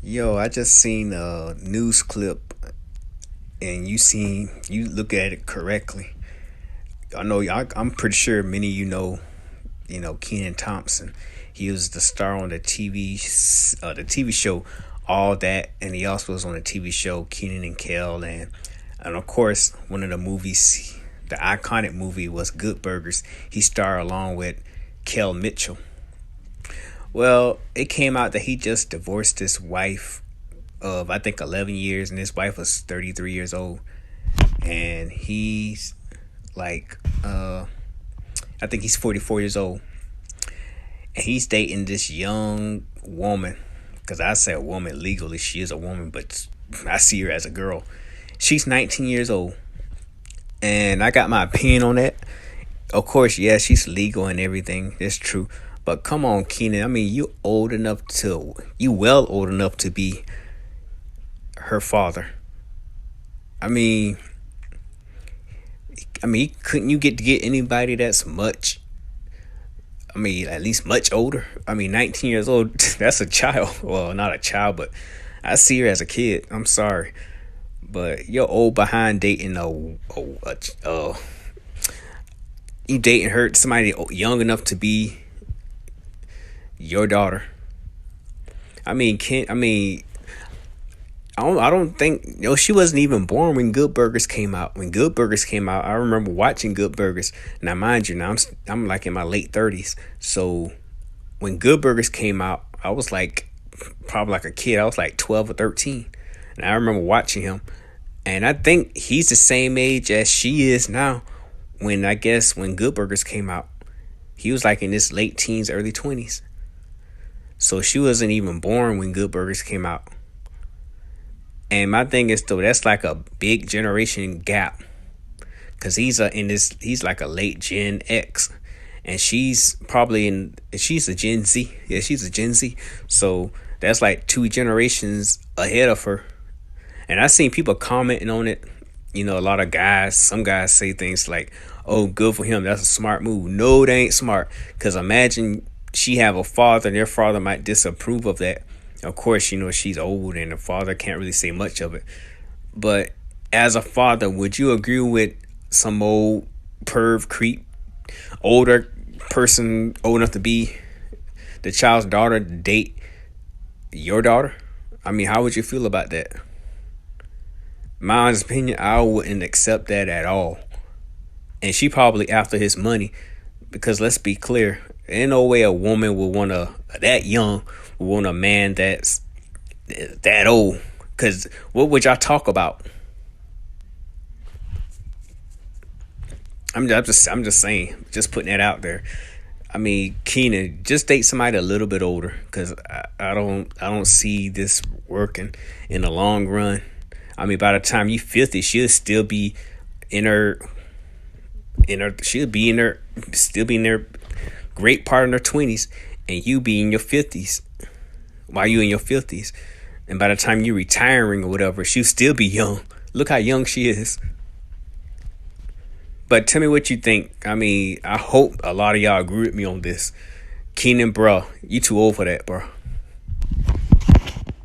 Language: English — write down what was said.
Yo, I just seen a news clip and you look at it correctly. I'm pretty sure many of Kenan Thompson. He was the star on the TV show All That, and he also was on the TV show Kenan and Kel, and of course one of the movies, the iconic movie was Good Burgers. He starred along with Kel Mitchell. Well, it came out that he just divorced his wife of I think 11 years, and his wife was 33 years old, and he's like I think he's 44 years old, and he's dating this young woman. Because I say a woman legally, she is a woman, but I see her as a girl. She's 19 years old, and I got my opinion on that. Of course, yeah, she's legal and everything. That's true. But come on, Keenan. I mean, you well old enough to be her father. I mean, couldn't you get anybody that's much? I mean, at least much older. I mean, 19 years old. That's a child. Well, not a child, but I see her as a kid. I'm sorry, but you're old behind dating you dating her somebody young enough to be your daughter. I mean, can I mean I don't think she wasn't even born when Good Burgers came out. When Good Burgers came out, I remember watching Good Burgers. Now, mind you, I'm like in my late 30s. So when Good Burgers came out, I was like probably like a kid. I was like 12 or 13, and I remember watching him. And I think he's the same age as she is now. When Good Burgers came out, he was like in his late teens, early 20s. So she wasn't even born when Good Burgers came out. And my thing is though, that's like a big generation gap, because he's like a late Gen X, and she's a Gen Z. Yeah, she's a Gen Z. So that's like two generations ahead of her. And I seen people commenting on it. A lot of some guys say things like, "Oh, good for him. That's a smart move." No, it ain't smart. Because imagine she have a father, and their father might disapprove of that. Of course, she's old and the father can't really say much of it. But as a father, would you agree with some old perv creep, older person old enough to be the child's daughter to date your daughter? I mean, how would you feel about that? My honest opinion, I wouldn't accept that at all. And she probably after his money, because let's be clear, ain't no way a woman would want that young would want a man that's that old. Because what would y'all talk about? I'm just saying, just putting that out there. I mean, Keenan, just date somebody a little bit older, because I don't see this working in the long run. I mean, by the time you 50, she'll still be in her she'll be in her still be in her great part in her 20s, and you be in your 50s. While you in your 50s, and by the time you're retiring or whatever, she'll still be young. Look how young she is. But tell me what you think. I mean, I hope a lot of y'all agree with me on this. Keenan, bro, you too old for that, bro.